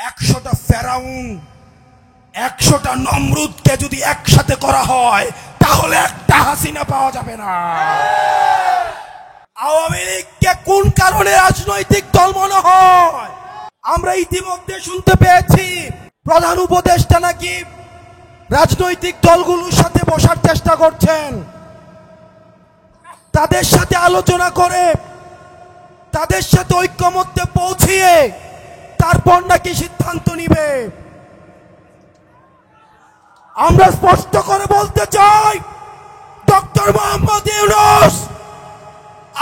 100টা ফেরাউন 100টা নমরুদকে যদি একসাথে করা হয় তাহলে একটা হাসিনা পাওয়া যাবে না। আওয়ামী লীগকে কোন কারণে রাজনৈতিক দল মনে হয়? আমরা ইতিমধ্যে শুনতে পেয়েছি প্রধান উপদেষ্টা নাকি রাজনৈতিক দলগুলোর সাথে বসার চেষ্টা করছেন, তাদের সাথে আলোচনা করে তাদের সাথে ঐক্যমত্যে পৌঁছিয়ে তারপর নাকি সিদ্ধান্ত নিবে। আমরা স্পষ্ট করে বলতে চাই, ডক্টর মোহাম্মদ ইউনূস,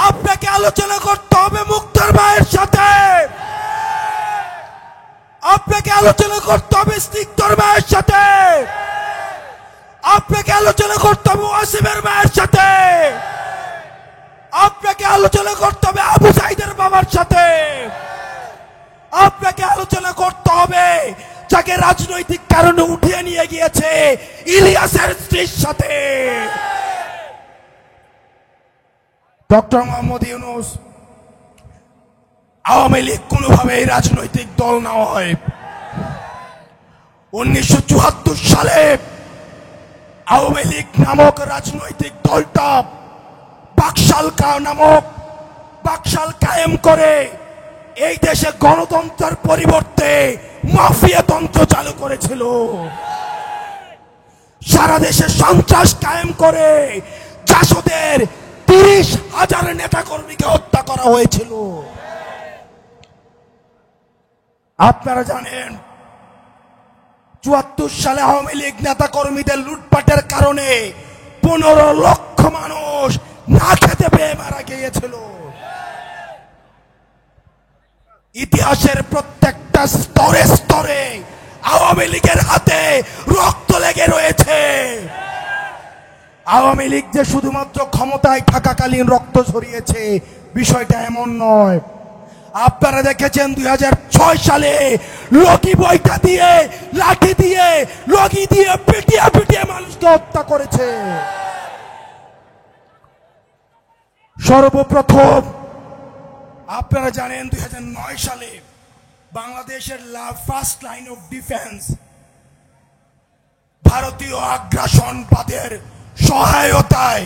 আপনাকে আলোচনা করতে হবে মুক্তার ভাইয়ের সাথে, আপনাকে আলোচনা করতে হবে স্নিগ্ধর ভাইয়ের সাথে, আপনাকে আলোচনা করতে হবে ওয়াসিমের ভাইয়ের সাথে, আপনাকে আলোচনা করতে হবে আবু সাইদের বাবার সাথে, আপনাকে আলোচনা করতে হবে যাকে রাজনৈতিক কারণে উঠিয়ে নিয়ে গিয়েছে ইলিয়াসের স্ত্রীর সাথে। ডক্টর মোহাম্মদ ইউনূস, আওয়ামী লীগ কোনোভাবেই রাজনৈতিক দল না হয়। 1974 সালে আওয়ামী লীগ নামক রাজনৈতিক দলটা বাকশাল কায়েম করে এই দেশে গণতন্ত্রের পরিবর্তে মাফিয়াতন্ত্র চালু করেছিল। সারা দেশে সন্ত্রাস কায়েম করে জাসদের 30,000 নেতাকর্মীকে হত্যা করা হয়েছিল। আপনারা জানেন 74 সালে আওয়ামী লীগ নেতাকর্মীদের লুটপাটের কারণে 15 লক্ষ মানুষ না খেতে পেয়ে মারা গিয়েছিল। ইতিহাসের প্রত্যেকটা স্তরে স্তরে আওয়ামী লীগের হাতে রক্ত লেগে রয়েছে। আওয়ামী লীগ যে শুধুমাত্র ক্ষমতায় থাকাকালীন রক্ত ঝরিয়েছে বিষয়টা এমন নয়। আপনারা দেখেছেন 2006 সালে লগি বইটা দিয়ে, লাঠি দিয়ে, লগি দিয়ে পিটিয়ে পিটিয়ে মানুষকে হত্যা করেছে। সর্বপ্রথম আপনারা জানেন 2009 সালে বাংলাদেশের ফার্স্ট লাইন অফ ডিফেন্স ভারতীয় আগ্রাসনবাদের সহায়তায়,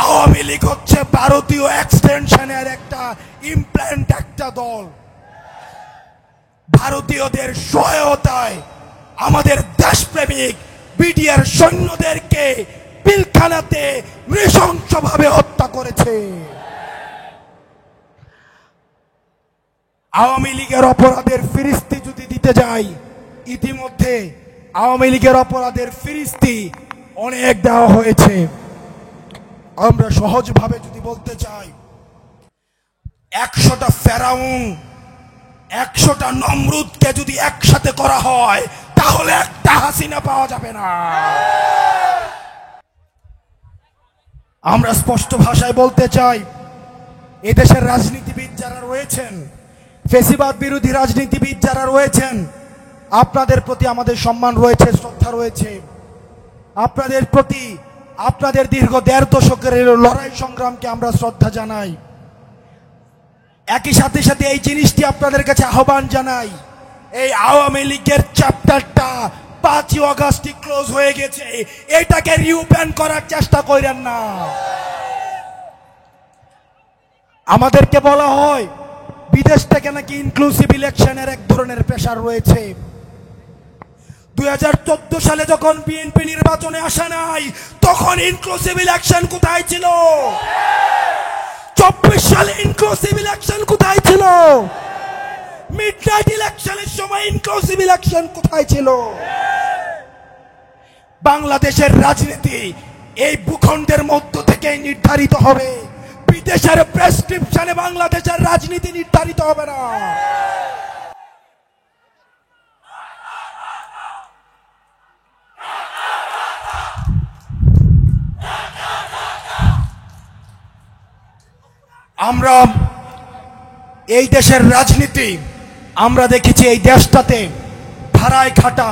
আওয়ামী লীগ হচ্ছে ভারতীয় এক্সটেনশনের একটা ইমপ্ল্যান্ট, একটা দল। ভারতীয়দের সহায়তায় আমাদের দেশপ্রেমিক বিডিআর সৈন্যদেরকে পিলখানাতে নৃশংসভাবে হত্যা করেছে। আওয়ামী লীগের অপরাধের ফিরিস্তি যদি দিতে যাই, ইতিমধ্যে আওয়ামী লীগের অপরাধের ফিরিস্তি অনেক দেওয়া হয়েছে। আমরা সহজভাবে যদি বলতে চাই, 100টা ফেরাউন 100টা নমরুদকে যদি একসাথে করা হয় তাহলে একটা হাসিনা পাওয়া যাবে না। আমরা স্পষ্ট ভাষায় বলতে চাই, এদেশের রাজনীতিবিদ যারা রয়েছেন, ফেসিবাদ বিরোধী রাজনীতিবিদ যারা রয়েছেন, আপনাদের প্রতি আমাদের সম্মান রয়েছে, শ্রদ্ধা রয়েছে। আপনাদের প্রতি আপনাদের দীর্ঘ 1.5 দশকের লড়াই সংগ্রামকে আমরা শ্রদ্ধা জানাই। একই সাথে সাথে এই জিনিসটি আপনাদের কাছে আহ্বান জানাই, এই আওয়ামী লীগের চ্যাপ্টারটা 5ই আগস্ট ক্লোজ হয়ে গেছে, এটাকে রিওপেন করার চেষ্টা করেন না। আমাদেরকে বলা হয় বিদেশ থেকে নাকি ইনক্লুসিভ ইলেকশনের এক ধরনের প্রেসার রয়েছে। 2014 সালে যখন বিএনপি নির্বাচনে আসে নাই, তখন ইনক্লুসিভ ইলেকশন কোথায় ছিল? 24 সালে ইনক্লুসিভ ইলেকশন কোথায় ছিল? মিডনাইট ইলেকশনের সময় ইনক্লুসিভ ইলেকশন কোথায় ছিল? বাংলাদেশের রাজনীতি এই ভূখণ্ডের মধ্য থেকে নির্ধারিত হবে, বিদেশের প্রেসক্রিপশনে বাংলাদেশের রাজনীতি নির্ধারিত হবে না। আমরা এই দেশের রাজনীতি আমরা দেখেছি, এই দেশটাতে ধারায় খাটা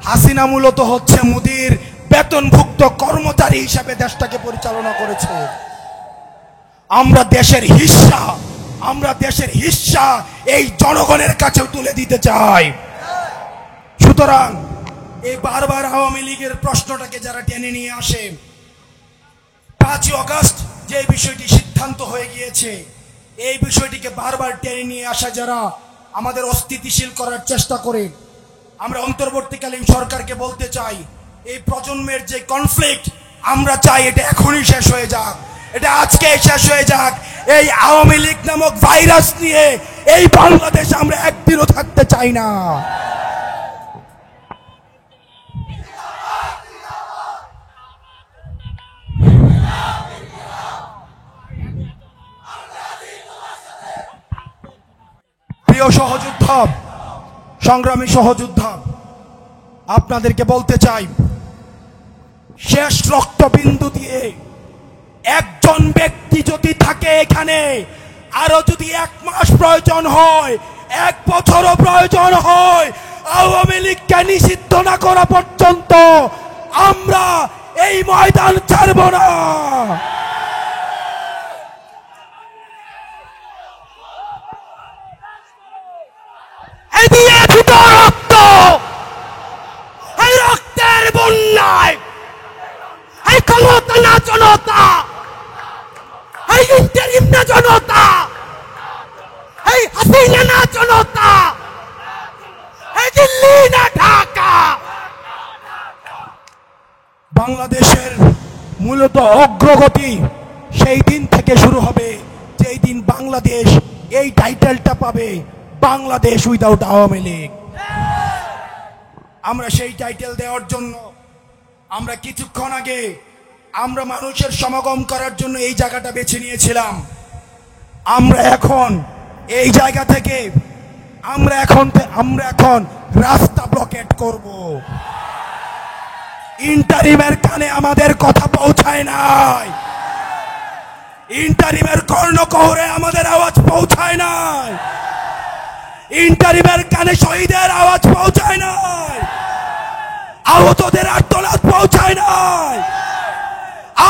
হাসিনা মূলত হচ্ছে মোদির বেতনভুক্ত কর্মচারী হিসেবে দেশটাকে পরিচালনা করেছে। আমরা দেশের হিস্সা এই জনগণের কাছে তুলে দিতে চাই। সুতরাং এই বারবার আওয়ামী লীগের প্রশ্নটাকে যারা টেনে নিয়ে আসে, 5ই আগস্ট যে বিষয়টি সিদ্ধান্ত হয়ে গিয়েছে, এই বিষয়টিকে বারবার টেনে নিয়ে আসা যারা আমাদের অস্থিতিশীল করার চেষ্টা করে, আমরা অন্তর্বর্তীকালীন সরকারকে বলতে চাই, এই প্রজন্মের যে কনফ্লিক্ট আমরা চাই এটা এখনই শেষ হয়ে যাক, এটা আজকে শেষ হয়ে যাক। এই আওয়ামী লীগ নামক ভাইরাস নিয়ে এই বাংলাদেশ আমরা একদিনও থাকতে চাই না। প্রিয় সহযোদ্ধা, সংগ্রামী সহযোদ্ধা, আপনাদেরকে বলতে চাই, শেষ রক্তবিন্দু দিয়ে একজন ব্যক্তি যদি থাকে এখানে, আরো যদি 1 মাস প্রয়োজন হয়, 1 বছরও প্রয়োজন হয়, আওয়ামী লীগকে নিষিদ্ধ না করা পর্যন্ত আমরা এই ময়দান ছাড়ব না। এই রক্তের বন্যায় এই ক্ষমতা না জনতা, এই ইন্টারিম না জনতা, এই হাসিনা না জনতা, এই দিল্লি না ঢাকা, বাংলাদেশের মূলত অগ্রগতি সেই দিন থেকে শুরু হবে যেই দিন বাংলাদেশ এই টাইটেলটা পাবে, বাংলাদেশ উইদাউট আওয়ামী লীগ। আমরা সেই টাইটেল দেওয়ার জন্য আমরা কিছুক্ষণ আগে আমরা মানুষের সমাগম করার জন্য এই জায়গাটা বেছে নিয়েছিলাম। আমরা এখন এই জায়গা থেকে আমরা এখন রাস্তা ব্লকেট করব। ইন্টারিমের কানে আমাদের কথা পৌঁছায় নাই, ইন্টারিমের কর্ণকোহরে আমাদের আওয়াজ পৌঁছায় নাই, ইন্টারিমের কানে শহীদের আওয়াজ পৌঁছায় নাই, আহতদের আর্তনাদ পৌঁছায় নাই।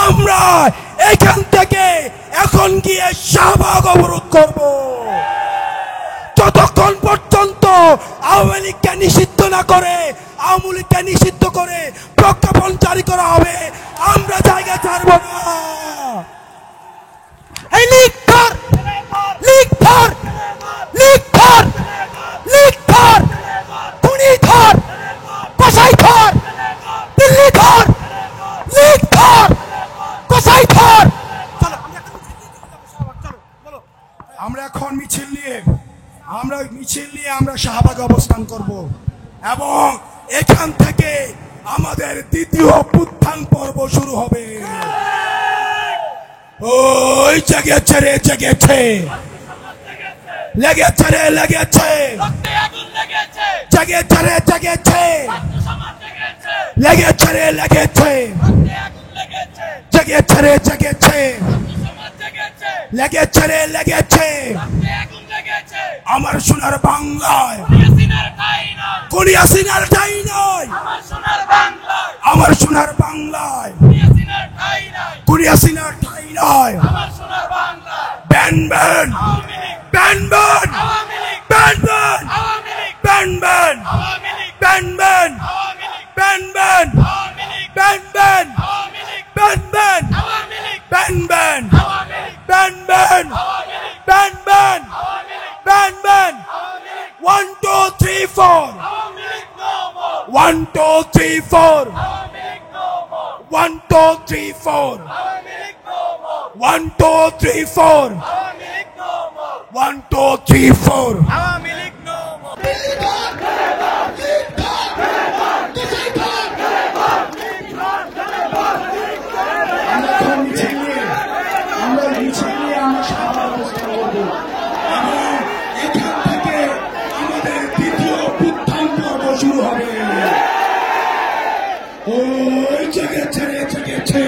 আমরা এখান থেকে এখন গিয়ে শাহবাগ অবরোধ করব। যতক্ষণ পর্যন্ত আওয়ামী লীগকে নিষিদ্ধ না করে, আওয়ামী লীগকে নিষিদ্ধ করে প্রজ্ঞাপন জারি করা হবে, আমরা জায়গা ছাড়ব না। এই লীগ ধর, লীগ ধর, লীগ ধর, লীগ ধর, খুনি ধর, কসাই ধর, দিল্লি ধর, লীগ ধর, কসাই ধর। আমরা এখন মিছিল নিয়ে আমরা শাহবাগ অবস্থান করব এবং এখান থেকে আমাদের দ্বিতীয় অভ্যুত্থান পর্ব শুরু হবে। ওই জেগেছে রে, জেগেছে, লেগেছে রে, লেগেছে, জেগেছে রে, জেগেছে, লেগেছে রে, লেগেছে, জেগেছে রে, জেগেছে, লেগেছে রে, লেগেছে। আমার সোনার বাংলায় কোনি হাসিনার ঠাঁই নয়, আমার সোনার বাংলায় কোনি হাসিনার ঠাঁই নয়। Ban ban, ban ban, ban ban, ban ban, ban ban, ban ban, ban ban, ban ban, ban ban, ban ban, ban ban, ban ban. 1 2 3 4, 1 2 3 4, 1 2 3 4, 1 2 3 4, 1 2 3 4। ওই জেগেছে রে, জেগেছে,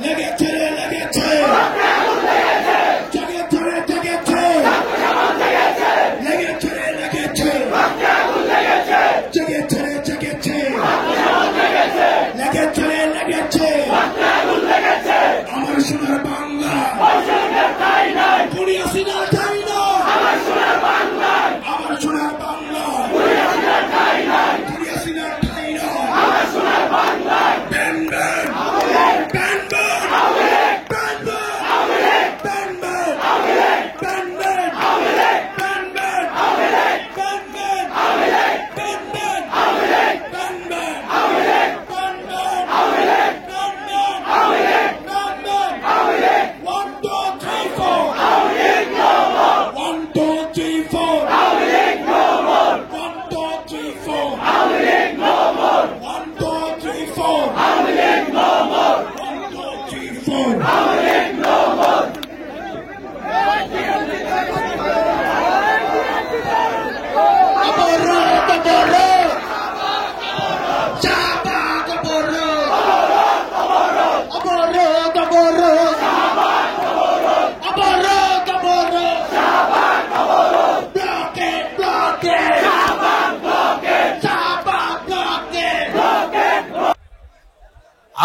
লেগেছে রে, লেগেছে, জেগেছে রে, জেগেছে, লেগেছে রে, লেগেছে, জেগেছে রে, জেগেছে, লেগেছে রে, লেগেছে। আমার সোনার বাংলা কোনি হাসিনার ঠাঁই নয়, আমার সোনার বাংলা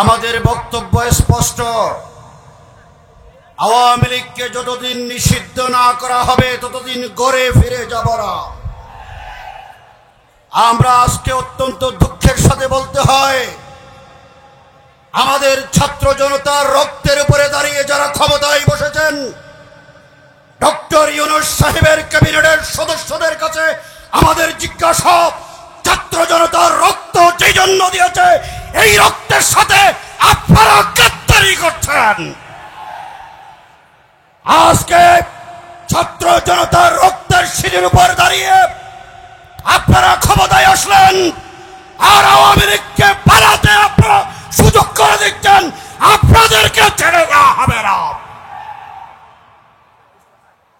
আমাদের বক্তব্য স্পষ্ট, আওয়ামী লীগকে যতদিন নিষিদ্ধ না করা হবে ততদিন ঘরে ফিরে যাব না। আমরা আজকে অত্যন্ত দুঃখের সাথে বলতে হয়, আমাদের ছাত্র জনতার রক্তের উপরে দাঁড়িয়ে যারা ক্ষমতায় বসেছেন, ডক্টর ইউনূস সাহেবের ক্যাবিনেটের সদস্যদের কাছে আমাদের জিজ্ঞাসা, ছাত্র জনতার রক্ত যে জন্য দিয়েছে, এই রক্তের সাথে আপনারা গাদ্দারি করছেন। আজকে ছাত্র জনতার রক্তের সিঁড়ির উপর দাঁড়িয়ে আপনারা ক্ষমতায় আসলেন, আর আওয়ামী লীগকে পালাতে আপনারা সুযোগ করে দিচ্ছেন। আপনাদেরকে ছেড়ে দেওয়া হবে না।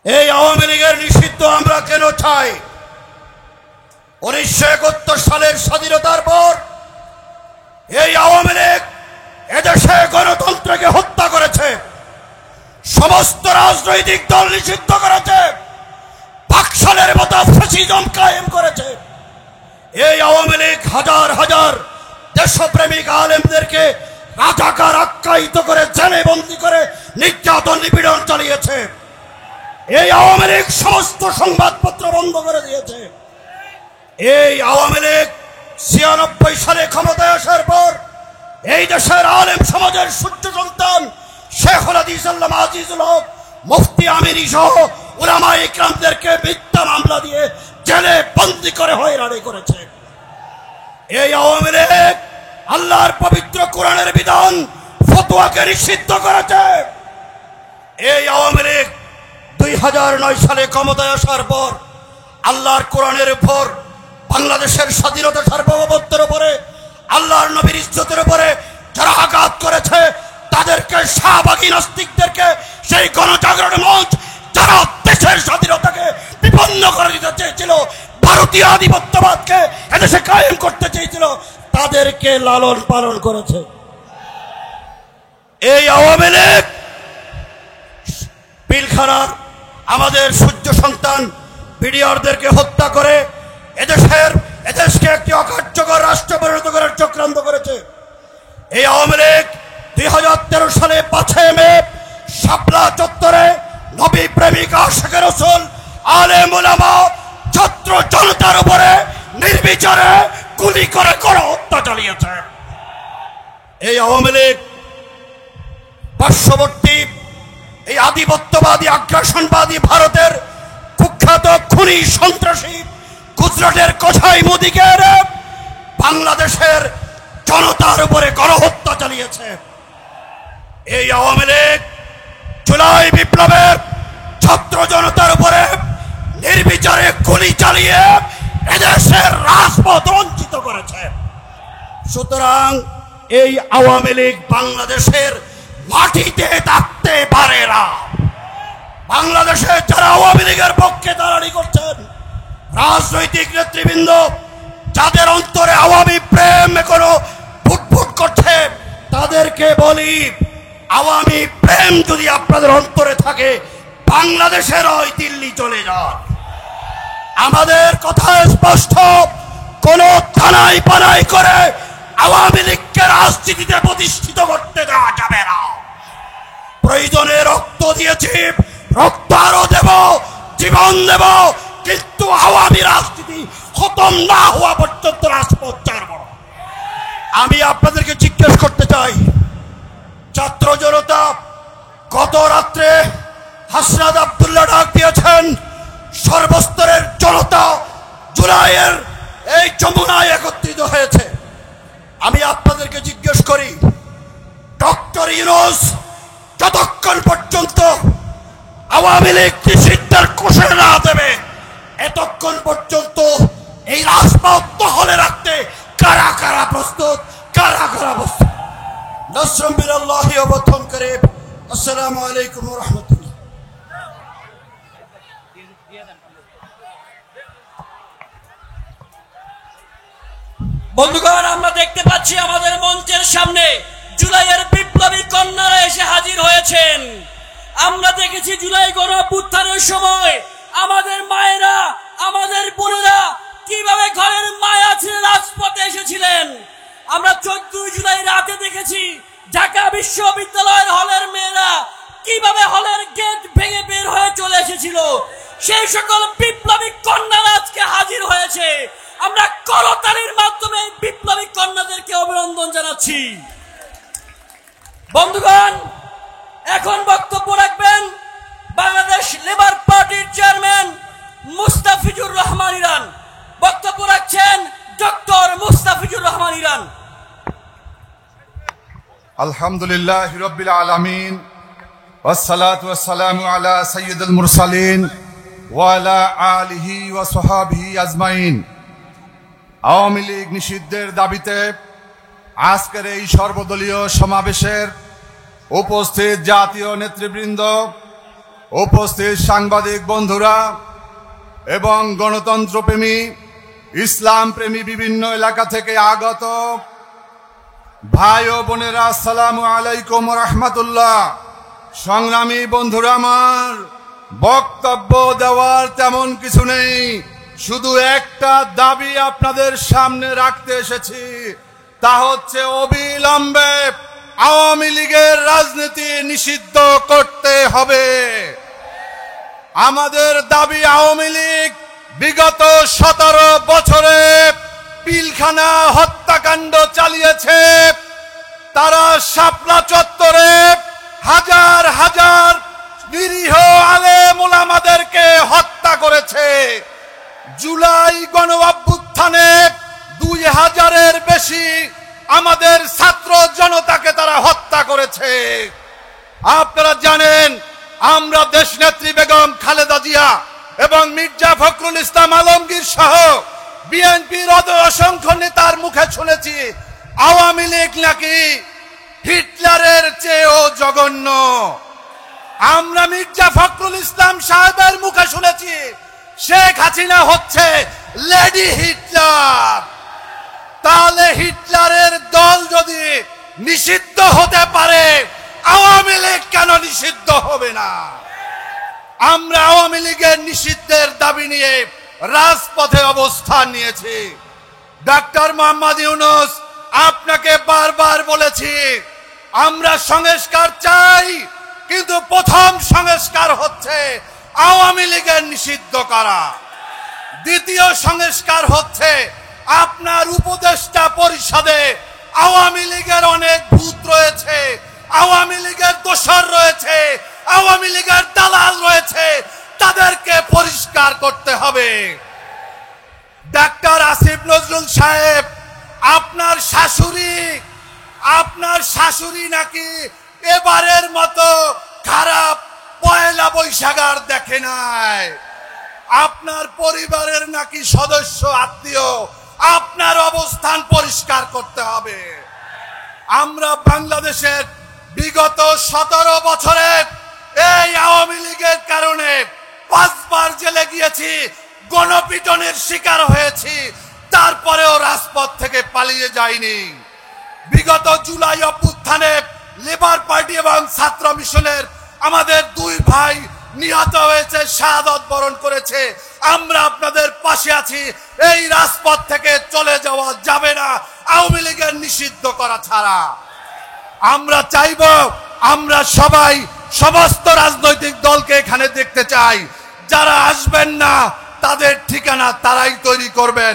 এই আওয়ামী লীগের নিষিদ্ধ আমরা কেন চাই? 1971 সালের স্বাধীনতার পর এই আওয়ামী লীগ এদেশে গণতন্ত্রকে হত্যা করেছে, সমস্ত রাজনৈতিক দল নিষিদ্ধ করেছে, বাকশালের মতো ফ্যাসিজম কায়েম করেছে। এই আওয়ামী লীগ হাজার হাজার দেশপ্রেমিক আলেমদেরকে রাজাকার আখ্যায়িত করে জেলে বন্দী করে নির্যাতন নিপীড়ন চালিয়েছে। এই আওয়ামী লীগ সমস্ত সংবাদপত্র বন্ধ করে দিয়েছে। এই আওয়ামী লীগ 96 সালে ক্ষমতায় আসার পর এই দেশের আলেম সমাজের সূর্য সন্তান শেখুল হাদিস আল্লামা আজিজুল হক, মুফতি আমিনী সহ উলামায়ে ইকরামদেরকে মিথ্যা মামলা দিয়ে জেলে বন্দী করে হয়রানি করেছে। এই আওয়ামী লীগ আল্লাহর পবিত্র কোরআনের বিধান ফতোয়াকে নিষিদ্ধ করেছে। এই আওয়ামী লীগ 2009 সালে ক্ষমতায় আসার পর আল্লাহর কোরআনের উপর, বাংলাদেশের স্বাধীনতা সার্বভৌমত্বের উপরে, আল্লাহর নবীর ইজ্জতের উপরে যারা আঘাত করেছে তাদেরকে, শাহবাগী নাস্তিকদেরকে, সেই গণজাগরণ মঞ্চ যারা দেশের স্বাধীনতাকে বিপন্ন করে দিতে চেয়েছিল, ভারতীয় আধিপত্যবাদকে এদেশে কায়েম করতে চেয়েছিল, তাদেরকে লালন পালন করেছে। এই আওয়ামী লীগ পিলখানার আমাদের সূর্য সন্তান বিডিআরদেরকে হত্যা করে এদেশকে একটি অকার্যকর রাষ্ট্র পরিণত করার চক্রান্ত করেছে। এই আওয়ামী লীগ 2013 সালে 5 মে শাপলা চত্বরে নবী প্রেমিক আশিক রাসূল আলেম ওলামা ছাত্র জনতার উপরে নির্বিচারে গুলি করে হত্যা চালিয়েছে। এই আওয়ামী লীগ পার্শ্ববর্তী এই আধিপত্যবাদী আগ্রাসনবাদী ভারতের কুখ্যাত খুনি সন্ত্রাসী গুজরাটের কোছাই মোদিকে বাংলাদেশের জনতার উপরে গণহত্যা চালিয়েছে। এই আওয়ামী লীগ জুলাই বিপ্লবের ছাত্র জনতার উপরে নির্বিচারে গুলি চালিয়ে এদেশের রাজপথ রঞ্জিত করেছে। সুতরাং এই আওয়ামী লীগ বাংলাদেশের মাটিতে থাকতে পারে না। বাংলাদেশে যারা আওয়ামী লীগের পক্ষে দাঁড়ানি করছেন, রাজনৈতিক নেতৃবৃন্দ যাদের অন্তরে আওয়ামী প্রেম এখনো ফুটফুট করছে, তাদেরকে বলি, আওয়ামী প্রেম যদি আপনাদের অন্তরে থাকে, বাংলাদেশের ওই দিল্লি চলে যান। আমাদের কথা স্পষ্ট, কোন থানাই পানাই করে আওয়ামী লীগকে রাজনীতিতে প্রতিষ্ঠিত করতে দেওয়া যাবে না। প্রয়োজনে রক্ত দিয়েছি, রক্ত আরো দেব, জীবন দেব, কিন্তু আওয়ামী রাজনীতি খতম না হওয়া পর্যন্ত রাজপথ ছাড়ব। আমি আপনাদেরকে জিজ্ঞেস করতে চাই, ছাত্র জনতা গত রাত্রে হাসনাত আব্দুল্লাহ ডাক দিয়েছেন, সর্বস্তরের জনতা জুলাইয়ের এই যমুনায় একত্রিত হয়েছে। আমি আপনাদেরকে জিজ্ঞেস করি, ডক্টর ইউনূস যতক্ষণ পর্যন্ত আওয়ামী লীগ নিষিদ্ধের ঘোষণা না দেবে, এতক্ষণ পর্যন্ত এই রাজপথ দখলে রাখতে কারা কারা প্রস্তুত, কারা কারা প্রস্তুত? নসরুম বিনাল্লাহি ওয়া ফাতহুন করিব। আসসালামু আলাইকুম ওয়া রাহমাতুল্লাহ। বন্ধুগণ, আমরা দেখতে পাচ্ছি আমাদের মঞ্চের সামনে জুলাইয়ের বিপ্লবী কন্যারা এসে হাজির হয়েছেন। আমরা দেখেছি জুলাই গণঅভ্যুত্থানের সময় আমাদের মায়েরা, আমাদের বোনেরা কিভাবে ঘরের মায়া ছেড়ে রাজপথে এসেছিলেন। আমরা 14 জুলাই রাতে দেখেছি ঢাকা বিশ্ববিদ্যালয়ের হলের মেয়েরা কিভাবে হলের গেট ভেঙে বের হয়ে চলে এসেছিল। সেই সকল বিপ্লবী কন্যারা আজকে হাজির হয়েছে। আমরা করতালির মাধ্যমে বিপ্লবী কন্যাদেরকে অভিনন্দন জানাচ্ছি। বন্ধুগণ, এখন বক্তব্য রাখবেন বাংলাদেশ লেবার পার্টির চেয়ারম্যান মুস্তাফিজুর রহমান ইরান। বক্তব্য রাখছেন ডক্টর মুস্তাফিজুর রহমান ইরান। আলহামদুলিল্লাহ রাব্বিল আলামিন ওয়াসসালাতু ওয়াসসালামু আলা সাইয়্যিদিল মুরসালিন ওয়া আলা আলিহি ওয়া সাহবিহি আজমাইন। আওয়ামী লীগ নিষিদ্ধের দাবিতে আজকের এই সর্বদলীয় সমাবেশের উপস্থিত জাতীয় নেতৃবৃন্দ, উপস্থিত সাংবাদিক বন্ধুরা এবং গণতন্ত্রপ্রেমী, ইসলাম প্রেমী বিভিন্ন এলাকা থেকে আগত ভাই ও বোনেরা, আসসালামু আলাইকুম ওয়া রাহমাতুল্লাহ। সংগ্রামী বন্ধুরা, আমার বক্তব্য দেওয়ার তেমন কিছু নেই, শুধু একটা দাবি আপনাদের সামনে রাখতে এসেছি, তা হচ্ছে অবিলম্বে আওয়ামী লীগের রাজনীতি নিষিদ্ধ করতে হবে। আমাদের দাবি, আওয়ামী লীগ বিগত 17 বছরে পিলখানা হত্যাকাণ্ড চালিয়েছে। তারা শাপলা চত্বরে হাজার হাজার নিরীহ আলেম ওলামাদেরকে হত্যা করেছে। জুলাই গণ অভ্যুত্থানে 2000-এর বেশি আমাদের ছাত্র জনতাকে তারা হত্যা করেছে। আপনারা জানেন, আমরা দেশনেত্রী বেগম খালেদা জিয়া এবং মির্জা ফখরুল ইসলাম আলমগীর সহ বিএনপির অসংখ্য নেতার মুখে শুনেছি আওয়ামী লীগ নাকি হিটলারের চেয়েও জঘন্য। আমরা মির্জা ফখরুল ইসলাম সাহেবের মুখে শুনেছি শেখ হাসিনা হচ্ছে লেডি হিটলার। তাহলে হিটলারের দল যদি নিষিদ্ধ হতে পারে, আওয়ামী লীগ কেন নিষিদ্ধ হবে না? আমরা আওয়ামী লীগের নিষিদ্ধের দাবি নিয়ে রাজপথে অবস্থান নিয়েছি। ডক্টর মোহাম্মদ ইউনূস, আপনাকে বারবার বলেছি আমরা সংস্কার চাই, কিন্তু প্রথম সংস্কার হচ্ছে আওয়ামী লীগের নিষিদ্ধ করা। দ্বিতীয় সংস্কার হচ্ছে আপনার উপদেষ্টা পরিষদে আওয়ামী লীগের অনেক ভূত রয়েছে, আওয়ামী লীগের দোসর রয়েছে, আওয়ামী লীগের দালাল রয়েছে, তাদেরকে পরিষ্কার করতে হবে। ডাক্তার আসিফ নজরুল সাহেব, আপনার শাশুড়ি নাকি এবারের মতো খারাপ পয়লা বৈশাখ আর দেখে নাই। আপনার পরিবারের নাকি সদস্য আত্মীয়, আপনার অবস্থান পরিষ্কার করতে হবে। আমরা বাংলাদেশের বিগত 17 বছরের এই আওয়ামী লীগের কারণে 5 বার জেলে গিয়েছি, গণপিটনের শিকার হয়েছি, তারপরেও রাজপথ থেকে পালিয়ে যায়নি। বিগত জুলাই অভ্যুত্থানে লেবার পার্টি এবং ছাত্র মিশনের আমাদের 2 ভাই নিহত হয়েছে, শাহাদত বরণ করেছে। আমরা আপনাদের পাশে আছি। এই রাজপথ থেকে চলে যাওয়া যাবে না আওয়ামী লীগের নিষিদ্ধ করা ছাড়া। আমরা চাইব, আমরা সবাই সমস্ত রাজনৈতিক দলকে এখানে দেখতে চাই। যারা আসবেন না, তাদের ঠিকানা তারাই তৈরি করবেন।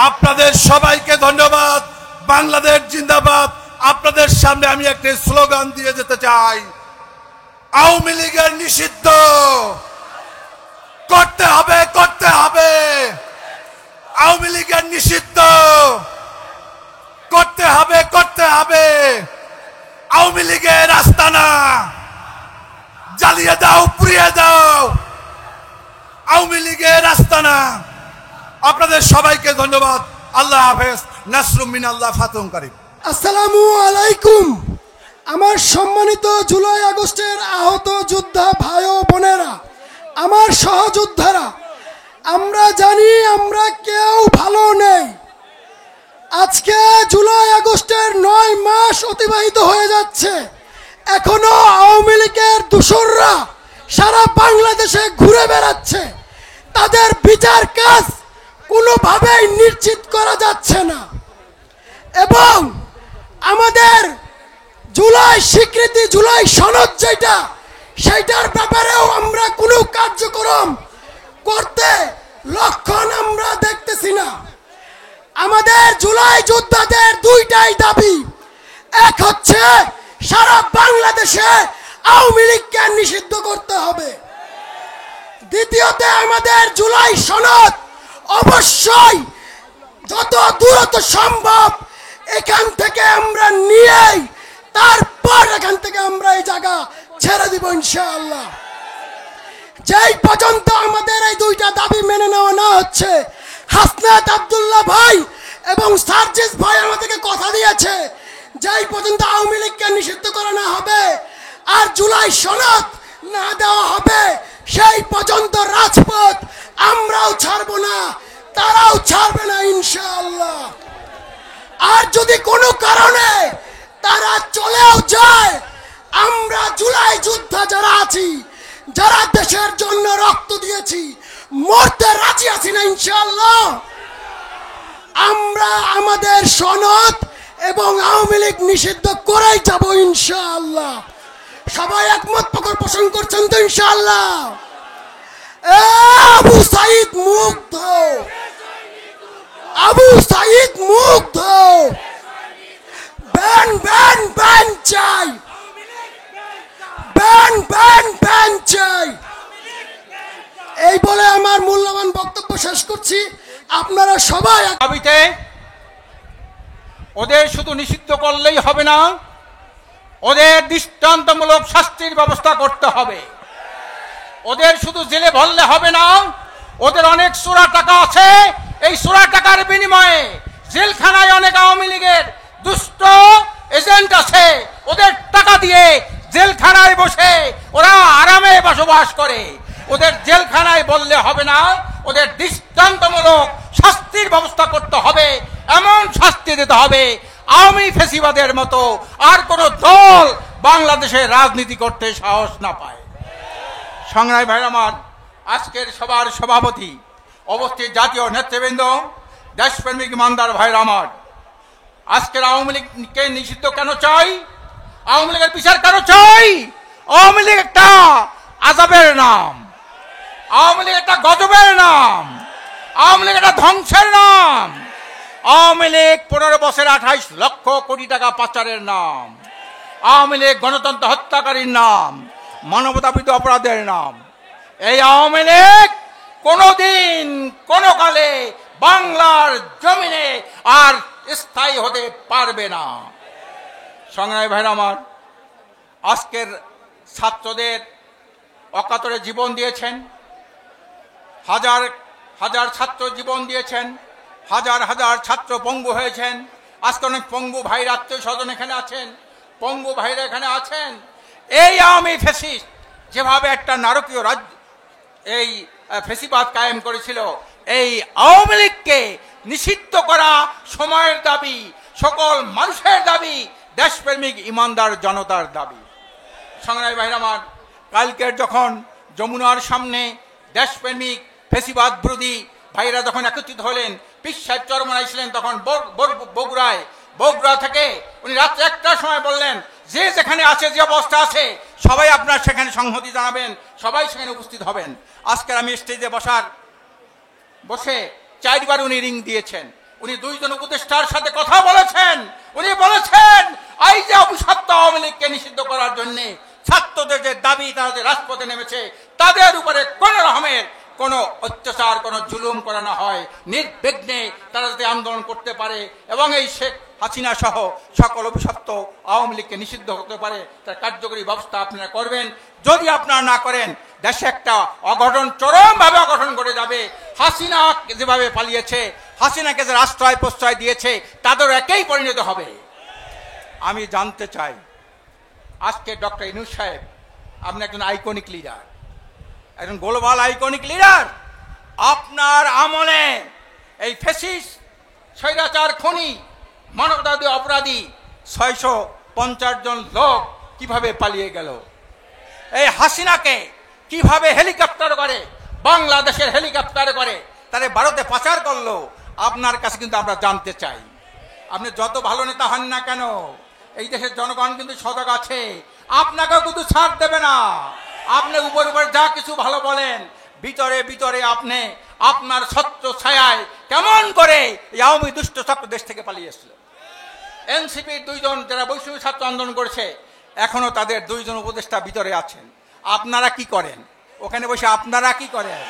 আপনাদের সবাইকে ধন্যবাদ। বাংলাদেশ জিন্দাবাদ। আপনাদের সামনে আমি একটি স্লোগান দিয়ে যেতে চাই, আওয়ামী লীগের নিষিদ্ধ করতে হবে, করতে হবে। আওয়ামী লীগের নিষিদ্ধ করতে হবে, করতে হবে। আওয়ামী লীগের আস্তানা জ্বালিয়ে দাও, পুড়িয়ে দাও। আওয়ামী লীগের আস্তানা। আপনাদের সবাইকে ধন্যবাদ। আল্লাহ হাফেজ। নাসরুম মিনাল্লাহ, ফাতুম কারীম। আসসালামু আলাইকুম। আমার সম্মানিত জুলাই আগস্টের আহত যোদ্ধা ভাই ও বোনেরা, আমার সহযোদ্ধারা, আমরা জানি আমরা কেউ ভালো নেই। আজকে জুলাই আগস্টের 9 মাস অতিবাহিত হয়ে যাচ্ছে, এখনো আওয়ামী লীগের দোসররা সারা বাংলাদেশে ঘুরে বেড়াচ্ছে। তাদের বিচার কাজ কোনোভাবেই নিশ্চিত করা যাচ্ছে না এবং আমাদের জুলাই স্বীকৃতি, জুলাই সনদ যেটা, সেইটার ব্যাপারেও আমরা কোনো কার্যক্রম করতে লক্ষণ আমরা দেখতেছি না। আমাদের জুলাই যোদ্ধাদের দুইটাই দাবি, এক হচ্ছে সারা বাংলাদেশে আওয়ামী লীগকে নিষিদ্ধ করতে হবে, দ্বিতীয়ত আমাদের জুলাই সনদ অবশ্যই যত দ্রুত সম্ভব এখান থেকে আমরা নিয়েই তারপর এখান থেকে আমরা এই জায়গা ছেড়ে দিব ইনশাআল্লাহ। যেই পর্যন্ত আমাদের এই দুইটা দাবি মেনে নেওয়া না হচ্ছে, হাসনাত আব্দুল্লাহ ভাই এবং সার্জিস ভাই আমাদেরকে কথা দিয়েছে, যেই পর্যন্ত আওয়ামী লীগকে নিষিদ্ধ করা না হবে আর জুলাই সনদ না দেওয়া হবে, সেই পর্যন্ত রাজপথ আমরাও ছাড়বো না, তারাও ছাড়বে না ইনশাআল্লাহ। আর যদি কোনো কারণে তারা চলেও যায়, আমরা জুলাই যোদ্ধা যারা আছি, যারা দেশের জন্য রক্ত দিয়েছি, মরতে রাজি আছি না ইনশাআল্লাহ। আমরা আমাদের সনদ এবং আওয়ামী লীগ নিষিদ্ধ করেই যাব ইনশাআল্লাহ। সবাই একমত পোষণ করছেন তো ইনশাআল্লাহ? আবু সাইদ মুগ্ধ, আবু সাইদ মুগ্ধ, ব্যান ব্যান ব্যান চাই, ব্যান ব্যান ব্যান চাই। এই বলে আমার মূল্যবান বক্তব্য শেষ করছি। আপনারা সবাই দাবিতে ওদের শুধু নিষিদ্ধ করলেই হবে না, ওদের দৃষ্টান্তমূলক শাস্তির ব্যবস্থা করতে হবে। ওদের শুধু জেলে ভরলে হবে না, ওদের অনেক চোরা টাকা আছে, এই চোরা টাকার বিনিময়ে জেলখানায় অনেক আওয়ামী লীগের দুষ্ট এজেন্ট আছে, ওদের টাকা দিয়ে জেলখানায় বসে ওরা আরামে বসবাস করে। ওদের জেলখানায় বললে হবে না, ওদের দৃষ্টান্তমূলক শাস্তির ব্যবস্থা করতে হবে, এমন শাস্তি দিতে হবে আওয়ামী ফেসিবাদের মতো আর কোন দল বাংলাদেশে রাজনীতি করতে সাহস না পায়। সংগ্রামী ভাই আমার, আজকের সবার সভাপতি, অবস্থিত জাতীয় নেতৃবৃন্দ, দেশপ্রেমিক ইমানদার ভাইরা আমার, আজকের আওয়ামী লীগকে নিষিদ্ধ কেন চাই? আওয়ামী লীগের বিচার কেন চাই? আওয়ামী লীগ একটা আযাবের নাম, আওয়ামী লীগ একটা গজবের নাম, আওয়ামী লীগ একটা ধ্বংসের নাম, আওয়ামী লীগ 15 বছরে 28 লক্ষ কোটি টাকা পাচারের নাম, আওয়ামী লীগ গণতন্ত্র হত্যাকারীর নাম, মানবতাবিরোধী অপরাধের নাম। এই আওয়ামী লীগ কোনোদিন কোনো কালে বাংলার জমিনে আর স্থায়ী হতে পারবে না। সংগ্রামী ভাইরা আমার, আজকের ছাত্রদের অকাতরে জীবন দিয়েছেন, হাজার হাজার ছাত্র জীবন দিয়েছেন, হাজার হাজার ছাত্র পঙ্গু হয়েছেন। আজকে অনেক পঙ্গু ভাইয়ের আত্মীয় স্বজন এখানে আছেন, পঙ্গু ভাইরা এখানে আছেন। এই আওয়ামী ফ্যাসিস্ট যেভাবে একটা নারকীয় রাজ্য এই ফেসিবাদ কায়েম করেছিল, এই আওয়ামী লীগকে নিষিদ্ধ করা সময়ের দাবি, সকল মানুষের দাবি, দেশপ্রেমিক ইমানদার জনতার দাবি। সংগ্রামী ভাইরা আমার, কালকের যখন যমুনার সামনে দেশপ্রেমিক ফেসিবাদ বিরোধী ভাইরা যখন একত্রিত হলেন, পীর সাহেব চরমনায় ছিলেন তখন বগুড়া থেকে উনি রাত্রে 1টার সময় বললেন, যে যেখানে আছে, যে অবস্থা আছে, সবাই আপনার সেখানে সংহতি জানাবেন, সবাই সেখানে উপস্থিত হবেন। আজকের আমি স্টেজে বসে 4বার উনি রিং দিয়েছেন। উনি 2 জন উপদেষ্টার সাথে কথা বলেছেন। উনি বলেছেন, এই যে অভিশপ্ত আওয়ামী লীগকে নিষিদ্ধ করার জন্য ছাত্রদের যে দাবি, তারা যে রাজপথে নেমেছে, তাদের উপরে কোন রকমের কোনো অত্যাচার, কোনো জুলুম করানো হয়, নির্বিঘ্নে তারা যাতে আন্দোলন করতে পারে এবং এই শেখ হাসিনা সহ সকল অভিশপ্ত আওয়ামী লীগকে নিষিদ্ধ হতে পারে, তার কার্যকরী ব্যবস্থা আপনারা করবেন। যদি আপনারা না করেন, দেশে একটা অঘটন, চরমভাবে অঘটন ঘটে যাবে। হাসিনা যেভাবে পালিয়েছে, হাসিনাকে যে আশ্রয় প্রশ্রয় দিয়েছে, তাদের একই পরিণত হবে। আমি জানতে চাই, আজকে ডক্টর ইউনূস সাহেব, আপনি একজন আইকনিক লিডার, একজন গ্লোবাল আইকনিক লিডার। আপনার আমলে এই ফ্যাসিস্ট, স্বৈরাচার, খুনি, মানবতাবিরোধী অপরাধী 650 জন লোক কিভাবে পালিয়ে গেল? এই হাসিনাকে কিভাবে হেলিকপ্টার করে, বাংলাদেশের হেলিকপ্টার করে তারে ভারতে পাচার করলো? আপনার কাছে কিন্তু আমরা জানতে চাই। আপনি যত ভালো নেতা হন না কেন, এই দেশের জনগণ কিন্তু সজাগ আছে, আপনাকেও কিন্তু ছাড় দেবে না। আপনি উপর উপর যা কিছু ভালো বলেন, ভিতরে ভিতরে আপনি আপনার ছত্র ছায়ায় কেমন করে এই আওয়ামী দুষ্ট চক্র দেশ থেকে পালিয়ে এসেছিল। এনসিপির দুইজন যারা বৈষম্য ছাত্র আন্দোলন করেছে, এখনো তাদের দুইজন উপদেষ্টা ভিতরে আছেন। আপনারা কি করেন ওখানে বসে? আপনারা কি করেন?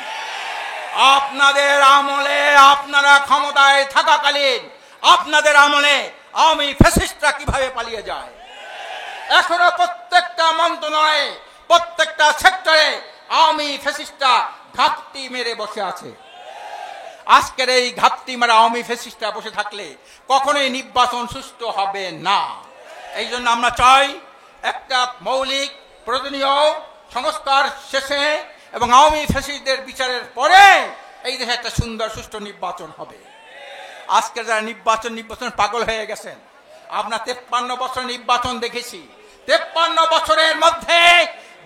আপনাদের আমলে, আপনারা ক্ষমতায় থাকাকালীন আপনাদের আমলে আওয়ামী ফ্যাসিস্টরা কিভাবে পালিয়ে যায়, এখনো প্রত্যেকটা মন্ত্রণালয়ে, প্রত্যেকটা সেক্টরে আওয়ামী ফ্যাসিস্টরা ঘাপটি মেরে বসে আছে। আজকের এই ঘাপটি মারা আওয়ামী ফ্যাসিস্টরা বসে থাকলে কখনোই নির্বাচন সুষ্ঠু হবে না। এই জন্য আমরা চাই একটা মৌলিক প্রয়োজনীয় সংস্কার শেষে এবং আওয়ামী ফ্যাসিস্টদের বিচারের পরে এই দেশে একটা সুন্দর সুষ্ঠু নির্বাচন হবে। আজকে যারা নির্বাচন পাগল হয়ে গেছেন, আমরা 53 বছর নির্বাচন দেখেছি। 53 বছরের মধ্যে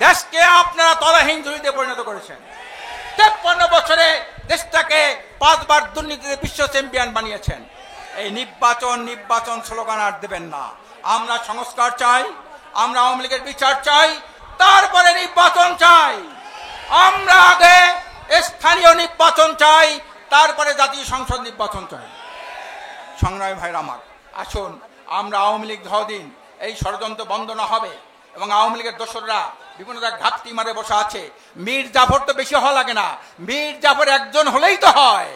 দেশকে আপনারা তলাহীন ঝুড়িতে পরিণত করেছেন। 53 বছরে দেশটাকে 5 বার দুর্নীতিতে বিশ্ব চ্যাম্পিয়ন বানিয়েছেন। এই নির্বাচন স্লোগান আর দেবেন না। আমরা সংস্কার চাই, আমরা আওয়ামী লীগের বিচার চাই, তারপরে নির্বাচন চাই। আমরা আগে স্থানীয় নির্বাচন চাই, তারপরে জাতীয় সংসদ নির্বাচন চাই। সংগ্রামী ভাইরা আমার, আসুন আমরা আওয়ামী লীগ যতদিন এই ষড়যন্ত্র বন্ধ না হবে এবং আওয়ামী লীগের দোসররা বিভিন্ন জায়গায় ঘাপটি মারে বসে আছে। মীর জাফর তো বেশি হওয়া লাগে না, মীর জাফর একজন হলেই তো হয়।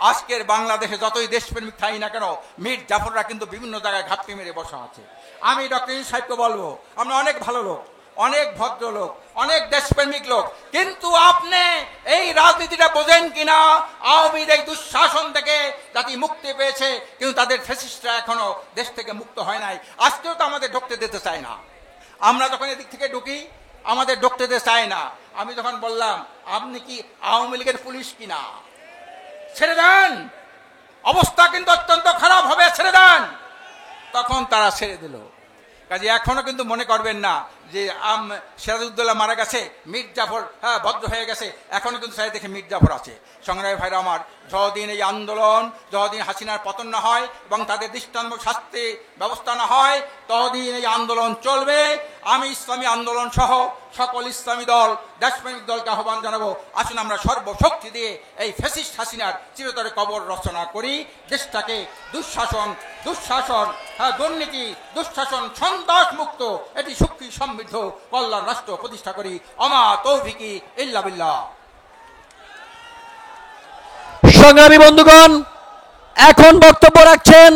আজকের বাংলাদেশে যতই দেশপ্রেমিক থাই না কেন, মীর জাফররা কিন্তু বিভিন্ন জায়গায় ঘাপটি মেরে বসে আছে। আমি ডক্টর ইউনূস সাহেবকে বলবো, আমরা অনেক ভালো লোক, অনেক ভদ্রলোক, অনেক দেশপ্রেমিক লোক, কিন্তু আপনি এই রাজনীতিটা বোঝেন কিনা? আওয়ামী লীগ দুঃশাসন থেকে জাতি মুক্তি পেয়েছে, কিন্তু তাদের ফ্যাসিস্টরা এখনো দেশ থেকে মুক্ত হয় নাই। আজকেও তো আমাদের ঢুকতে দিতে চায় না। আমরা যখন এদিক থেকে ঢুকি, আমাদের ঢুকতে দিতে চায় না। আমি যখন বললাম আপনি কি আওয়ামী লীগের পুলিশ কিনা, ছেড়ে দেন, অবস্থা কিন্তু অত্যন্ত খারাপ হবে, ছেড়ে দেন, তখন তারা ছেড়ে দিল। কাজে এখনো কিন্তু মনে করবেন না যে সিরাজউদ্দৌলা মারা গেছে, মীর জাফর ভদ্র হয়ে গেছে। এখনো কিন্তু সাই দেখে মীর জাফর আছে। সংগ্রামী ভাইরা আমার, যতদিন এই আন্দোলন, যতদিন হাসিনার পতন না হয় এবং তাদের দৃষ্টান্তমূলক শাস্তি ব্যবস্থা না হয়, ততদিন এই আন্দোলন চলবে। আমি ইসলামী আন্দোলন সহ সকল ইসলামী দল, দেশপ্রেমিক দলকে আহ্বান জানাবো, আসুন আমরা সর্বশক্তি দিয়ে এই ফ্যাসিস্ট হাসিনার চিরতরে কবর রচনা করি। দেশটাকে দুঃশাসন, দুর্নীতি, দুঃশাসন, সন্ত্রাস মুক্ত এটি সুখী সমৃদ্ধ কল্যাণ রাষ্ট্র প্রতিষ্ঠা করি। আমা তৌফিকি ইল্লা বিল্লাহ। সংগ্রামী বন্ধুগণ, এখন বক্তব্য রাখছেন